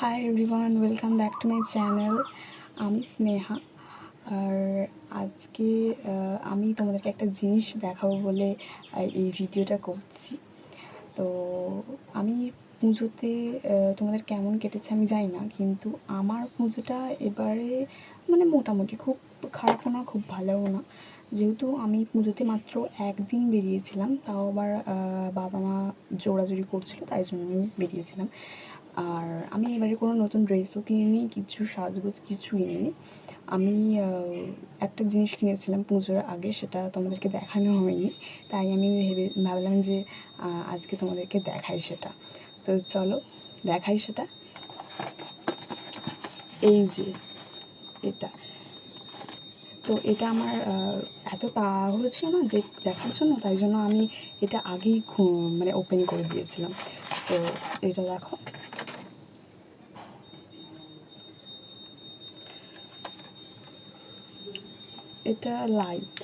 Hi everyone, welcome back to my channel. আমি স্নেহা। আর আজকে আমি তোমাদেরকে একটা জিনিস দেখাবো বলে এই ভিডিওটা করছি। তো আমি পুজোতে তোমাদের কেমন কেটেছে আমি জানি না, কিন্তু আমার পুজোটা এবারে মানে মোটামুটি, খুব খারাপও না খুব ভালোও না। যেহেতু আমি পুজোতে মাত্র একদিন বেরিয়েছিলাম, তাও আবার বাবা মা জোরাজুরি করছিল, তাই জন্য আমি বেরিয়েছিলাম। আর আমি এবারে কোনো নতুন ড্রেসও কিনিনি, কিছু সাজগোজ কিছুই কিনিনি। আমি একটা জিনিস কিনেছিলাম পুজোর আগে, সেটা তোমাদেরকে দেখানো হয়নি, তাই আমি ভাবলাম যে আজকে তোমাদেরকে দেখাই সেটা। তো চলো দেখাই সেটা। এই যে এটা, তো এটা আমার এত তাড়াহুড়ো ছিল না দেখার জন্য, তাই জন্য আমি এটা আগেই মানে ওপেন করে দিয়েছিলাম। তো এটা দেখো, এটা লাইট,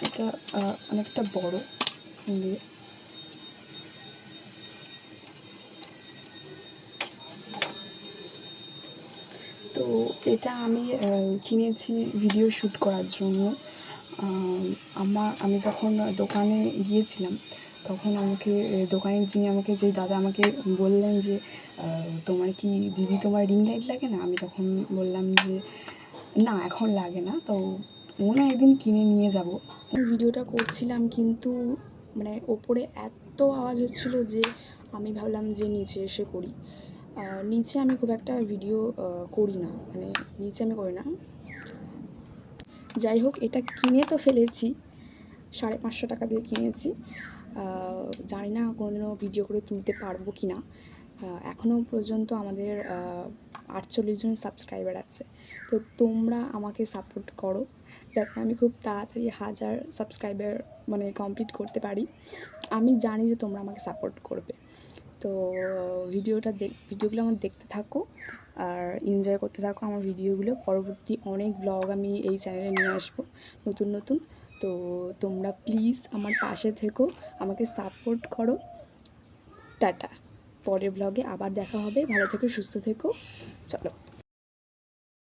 এটা অনেকটা বড় দিয়ে। তো এটা আমি কিনেছি ভিডিও শ্যুট করার জন্য। আমি যখন দোকানে গিয়েছিলাম, তখন আমাকে দোকানের যেই দাদা আমাকে বললেন যে তোমার কি দিদি, তোমার রিং লাইট লাগে না? আমি তখন বললাম যে না, এখন লাগে না, তো মনে হয় একদিন কিনে নিয়ে যাব। ভিডিওটা করছিলাম, কিন্তু মানে ওপরে এত আওয়াজ হচ্ছিলো যে আমি ভাবলাম যে নিচে এসে করি। নিচে আমি খুব একটা ভিডিও করি না, মানে নিচে আমি করি না। যাই হোক, এটা কিনে তো ফেলেছি, 550 টাকা দিয়ে কিনেছি। জানি না কোনোদিনও ভিডিও করে তুলতে পারবো কি না। এখনও পর্যন্ত আমাদের 48 জন সাবস্ক্রাইবার আছে। তো তোমরা আমাকে সাপোর্ট করো, যাতে আমি খুব তাড়াতাড়ি 1000 সাবস্ক্রাইবার মানে কমপ্লিট করতে পারি। আমি জানি যে তোমরা আমাকে সাপোর্ট করবে। তো ভিডিওগুলো আমার দেখতে থাকো আর এনজয় করতে থাকো আমার ভিডিওগুলো। পরবর্তী অনেক ব্লগ আমি এই চ্যানেলে নিয়ে আসবো, নতুন নতুন। তো তোমরা প্লিজ আমার পাশে থেকো, আমাকে সাপোর্ট করো। টাটা, পরের ব্লগে আবার দেখা হবে। ভালো থেকো, সুস্থ থেকো, চলো।